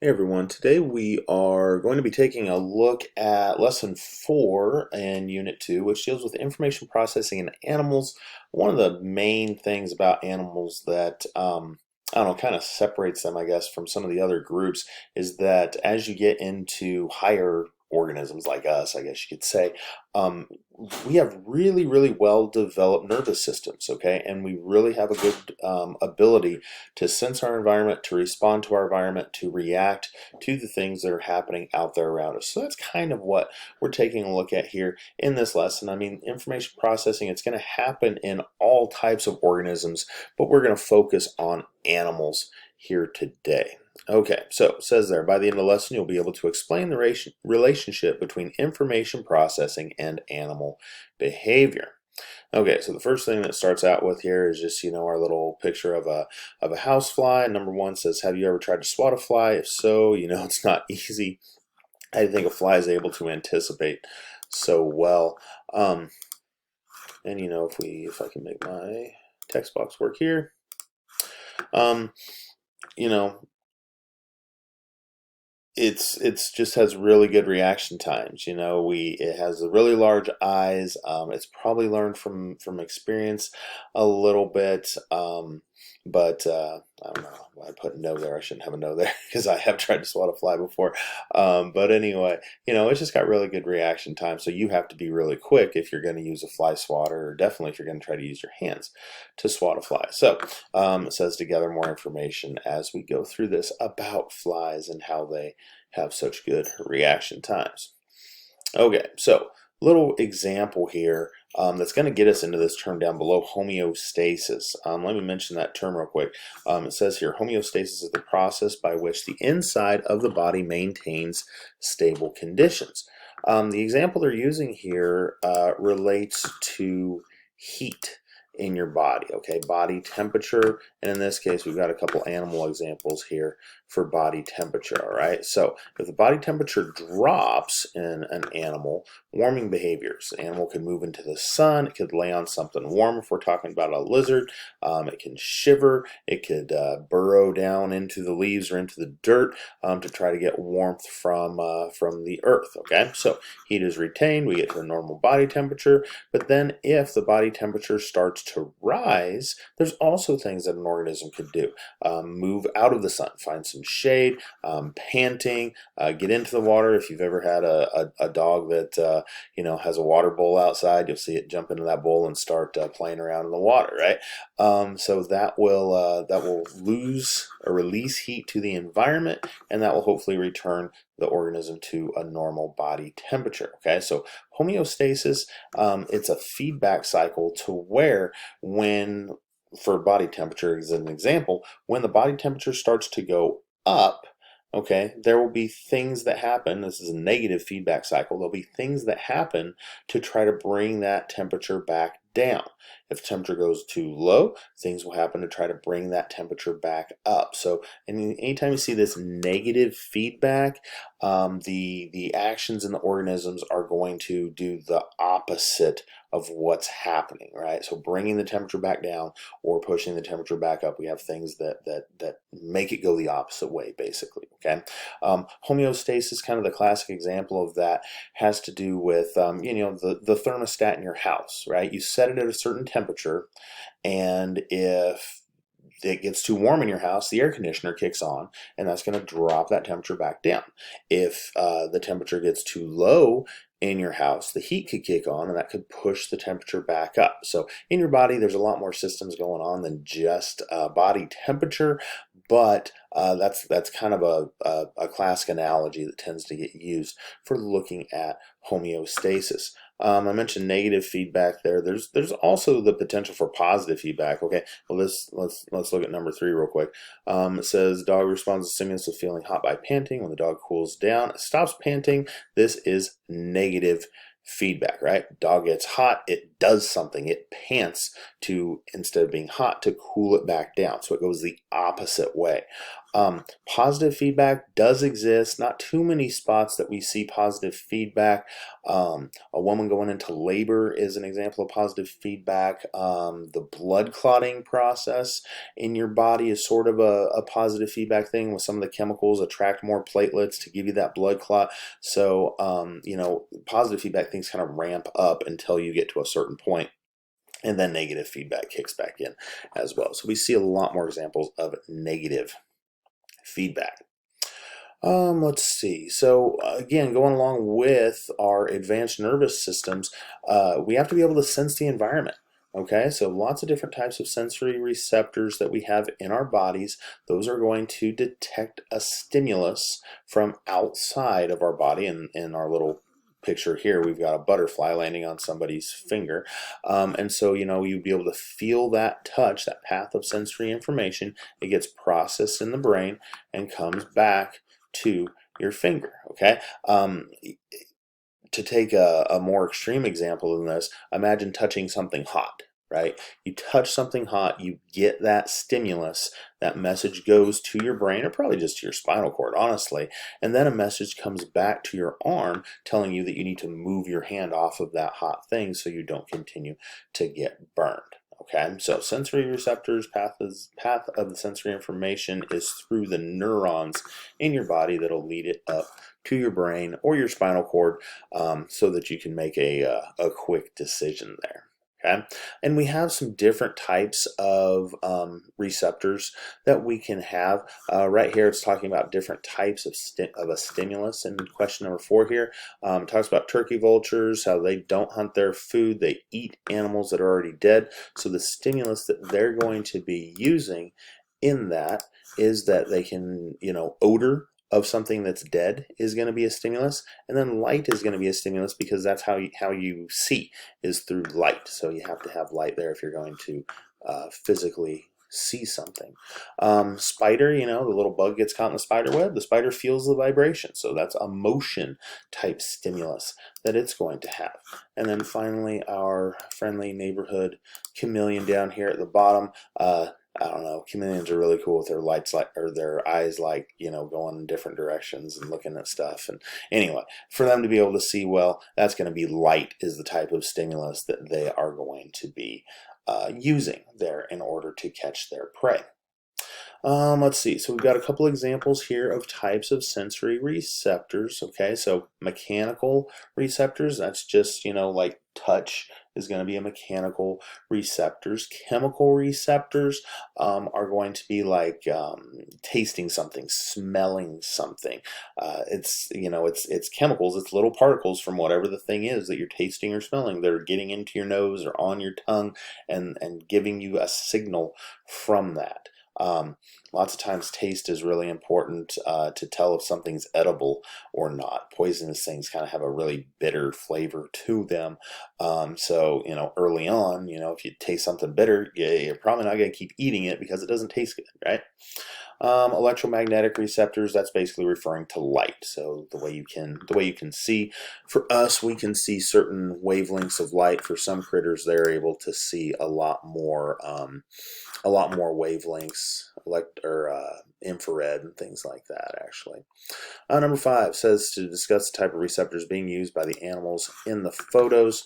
Hey everyone, today we are going to be taking a look at lesson 4 in Unit 2, which deals with information processing in animals. One of the main things about animals that, I don't know, kind of separates them, I guess, from some of the other groups is that as you get into higher organisms like us, I guess you could say, um, we have really, really well developed nervous systems, okay? And we really have a good ability to sense our environment, to respond to our environment, to react to the things that are happening out there around us. So that's kind of what we're taking a look at here in this lesson. I mean, information processing, it's going to happen in all types of organisms, but we're going to focus on animals here today. Okay, so it says there, by the end of the lesson, you'll be able to explain the relationship between information processing and animal behavior. Okay, so the first thing that starts out with here is just, our little picture of a housefly. Number one says, have you ever tried to swat a fly? If so, it's not easy. I think a fly is able to anticipate so well. And if I can make my text box work here, um, you know, it's just has really good reaction times. It has really large eyes. It's probably learned from experience a little bit, but I don't know. I put no there. I shouldn't have a no there because I have tried to swat a fly before. But anyway, it's just got really good reaction time. So you have to be really quick if you're going to use a fly swatter, or definitely if you're going to try to use your hands to swat a fly. So it says to gather more information as we go through this about flies and how they have such good reaction times. Okay, so little example here that's going to get us into this term down below, homeostasis. Let me mention that term real quick. It says here, homeostasis is the process by which the inside of the body maintains stable conditions. The example they're using here relates to heat in your body, okay, body temperature, and in this case we've got a couple animal examples here for body temperature. All right, so if the body temperature drops in an animal, warming behaviors, the animal can move into the sun, it could lay on something warm. If we're talking about a lizard, it can shiver, it could burrow down into the leaves or into the dirt to try to get warmth from the earth. Okay, so heat is retained, we get to a normal body temperature. But then if the body temperature starts to rise, there's also things that an organism could do. Move out of the sun, find some shade, panting, get into the water. If you've ever had a dog that has a water bowl outside, you'll see it jump into that bowl and start playing around in the water, right? So that will lose or release heat to the environment, and that will hopefully return the organism to a normal body temperature. Okay, so homeostasis, it's a feedback cycle to where for body temperature as an example, when the body temperature starts to go up, okay, there will be things that happen. This is a negative feedback cycle. There'll be things that happen to try to bring that temperature back down. If the temperature goes too low, things will happen to try to bring that temperature back up. So anytime you see this negative feedback, the actions in the organisms are going to do the opposite of what's happening, right? So bringing the temperature back down or pushing the temperature back up, we have things that make it go the opposite way, basically. Okay, homeostasis, kind of the classic example of that, has to do with the thermostat in your house, right? You set it at a certain temperature, and if it gets too warm in your house, the air conditioner kicks on, and that's going to drop that temperature back down. If the temperature gets too low in your house, the heat could kick on, and that could push the temperature back up. So in your body, there's a lot more systems going on than just body temperature, but that's kind of a classic analogy that tends to get used for looking at homeostasis. I mentioned negative feedback there. There's also the potential for positive feedback. Okay, well let's look at number 3 real quick. It says dog responds to stimulus of feeling hot by panting. When the dog cools down, it stops panting. This is negative feedback, right? Dog gets hot, it does something. It pants to, instead of being hot, to cool it back down. So it goes the opposite way. Positive feedback does exist. Not too many spots that we see positive feedback. A woman going into labor is an example of positive feedback. The blood clotting process in your body is sort of a positive feedback thing, with some of the chemicals attract more platelets to give you that blood clot. So, positive feedback things kind of ramp up until you get to a certain point, and then negative feedback kicks back in as well. So we see a lot more examples of negative feedback. Let's see. So again, going along with our advanced nervous systems, we have to be able to sense the environment. Okay, so lots of different types of sensory receptors that we have in our bodies. Those are going to detect a stimulus from outside of our body. And in our little picture here, we've got a butterfly landing on somebody's finger. And so, you'd be able to feel that touch, that path of sensory information. It gets processed in the brain and comes back to your finger. Okay, to take a more extreme example than this, imagine touching something hot, right? You touch something hot, you get that stimulus, that message goes to your brain, or probably just to your spinal cord, honestly, and then a message comes back to your arm telling you that you need to move your hand off of that hot thing so you don't continue to get burned. Okay, so sensory receptors, path of the sensory information is through the neurons in your body that'll lead it up to your brain or your spinal cord, so that you can make a quick decision there. Okay, and we have some different types of receptors that we can have. Right here, it's talking about different types of a stimulus. In question number 4 here, it talks about turkey vultures, how they don't hunt their food, they eat animals that are already dead. So the stimulus that they're going to be using in that is that they can, odor of something that's dead is going to be a stimulus, and then light is going to be a stimulus, because that's how you see, is through light. So you have to have light there if you're going to physically see something. Spider, the little bug gets caught in the spider web, the spider feels the vibration, so that's a motion type stimulus that it's going to have. And then finally, our friendly neighborhood chameleon down here at the bottom. I don't know, chameleons are really cool with their their eyes going in different directions and looking at stuff. And anyway, for them to be able to see well, that's going to be light is the type of stimulus that they are going to be using there in order to catch their prey. Let's see. So we've got a couple examples here of types of sensory receptors. Okay, so mechanical receptors, that's just, like touch is going to be a mechanical receptors. Chemical receptors are going to be like tasting something, smelling something. It's chemicals, it's little particles from whatever the thing is that you're tasting or smelling that are getting into your nose or on your tongue and giving you a signal from that. Lots of times taste is really important to tell if something's edible or not. Poisonous things kind of have a really bitter flavor to them. So, early on, if you taste something bitter, you're probably not going to keep eating it because it doesn't taste good, right? Electromagnetic receptors, that's basically referring to light. So the way you can see, for us, we can see certain wavelengths of light. For some critters, they're able to see a lot more wavelengths, infrared and things like that, actually. Number 5 says to discuss the type of receptors being used by the animals in the photos.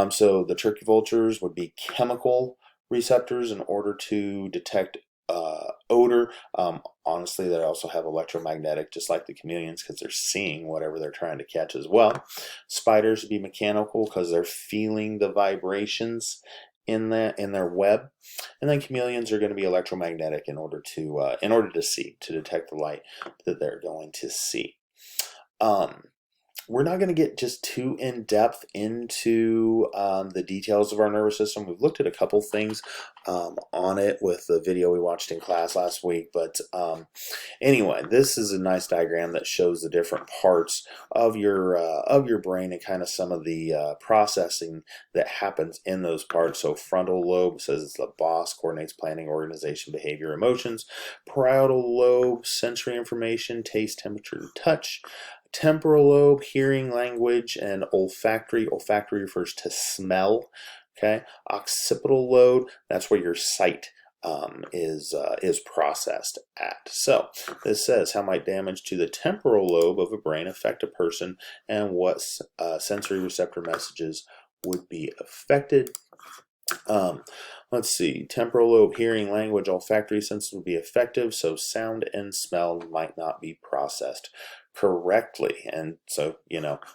So the turkey vultures would be chemical receptors in order to detect odor. Honestly, they also have electromagnetic, just like the chameleons, because they're seeing whatever they're trying to catch as well. Spiders would be mechanical because they're feeling the vibrations in their web. And then chameleons are going to be electromagnetic in order to see, to detect the light that they're going to see. We're not going to get just too in-depth into the details of our nervous system. We've looked at a couple things on it with the video we watched in class last week, but anyway, this is a nice diagram that shows the different parts of your brain and kind of some of the processing that happens in those parts. So frontal lobe says it's the boss, coordinates planning, organization, behavior, emotions. Parietal lobe, sensory information, taste, temperature, and touch. Temporal lobe, hearing, language, and olfactory. Olfactory refers to smell. Okay, occipital lobe, that's where your sight is processed at. So this says, how might damage to the temporal lobe of a brain affect a person, and what sensory receptor messages would be affected? Um, let's see, temporal lobe, hearing, language, olfactory senses would be effective, so sound and smell might not be processed correctly. And so,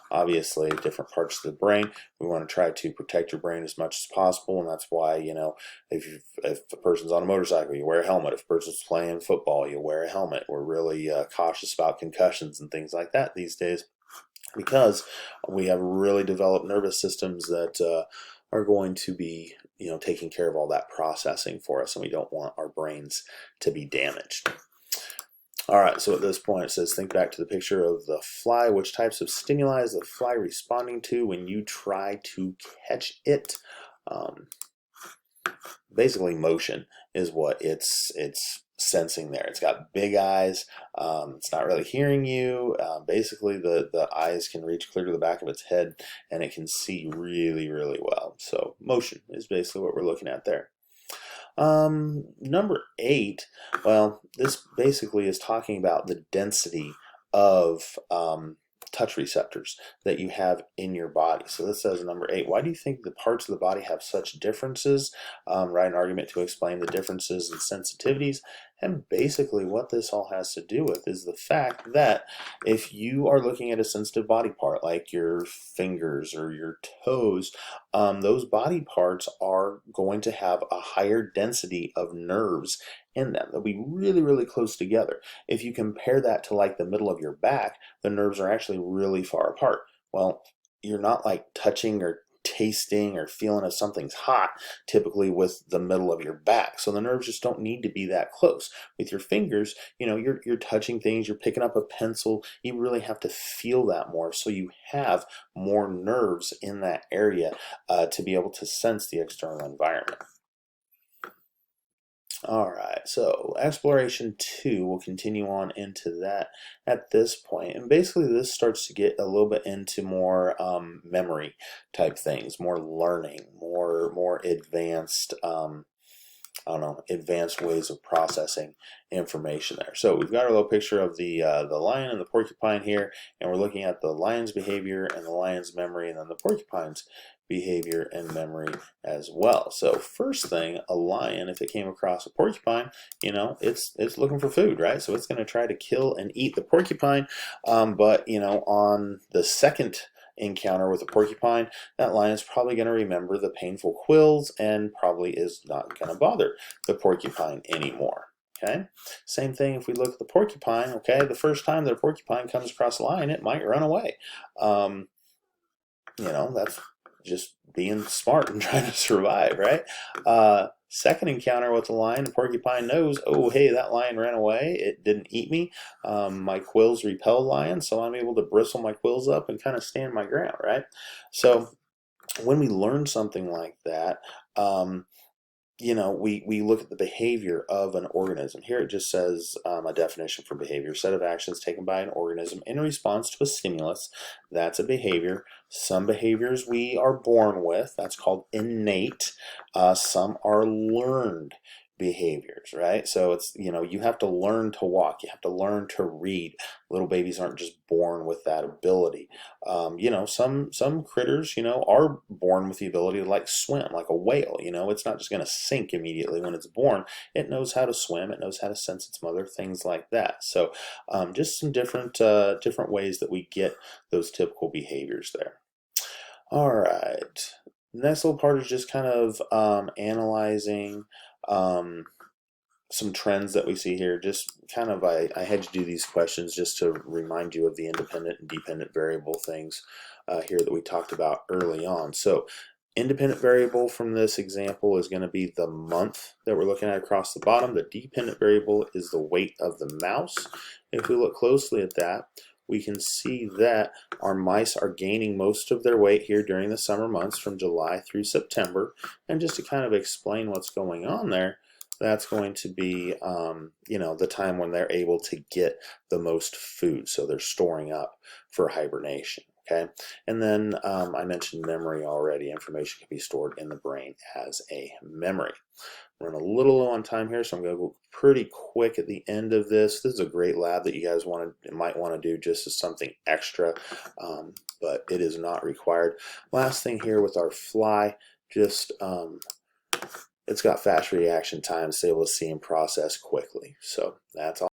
obviously different parts of the brain, we want to try to protect your brain as much as possible, and that's why, if a person's on a motorcycle, you wear a helmet. If a person's playing football, you wear a helmet. We're really cautious about concussions and things like that these days, because we have really developed nervous systems that are going to be, taking care of all that processing for us, and we don't want our brains to be damaged. All right, so at this point it says, think back to the picture of the fly. Which types of stimuli is the fly responding to when you try to catch it? Basically, motion is what it's sensing there. It's got big eyes. It's not really hearing you. Basically, the eyes can reach clear to the back of its head, and it can see really, really well. So motion is basically what we're looking at there. Number 8, well, this basically is talking about the density of touch receptors that you have in your body. So this says number 8, why do you think the parts of the body have such differences? Write an argument to explain the differences in sensitivities. And basically what this all has to do with is the fact that if you are looking at a sensitive body part like your fingers or your toes, those body parts are going to have a higher density of nerves in them. They'll be really, really close together. If you compare that to like the middle of your back, the nerves are actually really far apart. Well, you're not like touching or tasting or feeling if something's hot typically with the middle of your back, so the nerves just don't need to be that close. With your fingers, you're touching things, you're picking up a pencil, you really have to feel that more, so you have more nerves in that area to be able to sense the external environment. All right, so exploration 2, we'll continue on into that at this point. And basically this starts to get a little bit into more memory type things, more learning, more advanced, I don't know, advanced ways of processing information there. So we've got our little picture of the lion and the porcupine here, and we're looking at the lion's behavior and the lion's memory, and then the porcupine's behavior and memory as well. So first thing, a lion, if it came across a porcupine, it's looking for food, right? So it's going to try to kill and eat the porcupine. But on the second encounter with a porcupine, that lion's probably going to remember the painful quills and probably is not going to bother the porcupine anymore. Okay, same thing if we look at the porcupine. Okay, the first time that a porcupine comes across a lion, it might run away. That's just being smart and trying to survive, right? Second encounter with the lion, the porcupine knows, oh, hey, that lion ran away. It didn't eat me. My quills repel lions, so I'm able to bristle my quills up and kind of stand my ground, right? So when we learn something like that, we look at the behavior of an organism. Here it just says a definition for behavior: set of actions taken by an organism in response to a stimulus. That's a behavior. Some behaviors we are born with. That's called innate. Some are learned behaviors, right? So it's, you have to learn to walk. You have to learn to read. Little babies aren't just born with that ability. Some critters, are born with the ability to like swim, like a whale. It's not just going to sink immediately when it's born. It knows how to swim. It knows how to sense its mother, things like that. So just some different ways that we get those typical behaviors there. All right. Next little part is just kind of analyzing some trends that we see here. Just kind of, I had to do these questions just to remind you of the independent and dependent variable things here that we talked about early on. So independent variable from this example is going to be the month that we're looking at across the bottom. The dependent variable is the weight of the mouse. If we look closely at that, we can see that our mice are gaining most of their weight here during the summer months from July through September. And just to kind of explain what's going on there, that's going to be, the time when they're able to get the most food. So they're storing up for hibernation. Okay, and then I mentioned memory already. Information can be stored in the brain as a memory. Run a little low on time here, so I'm going to go pretty quick at the end of this. This is a great lab that you guys might want to do just as something extra, but it is not required. Last thing here with our fly, just it's got fast reaction time, it's able to see and process quickly. So that's all.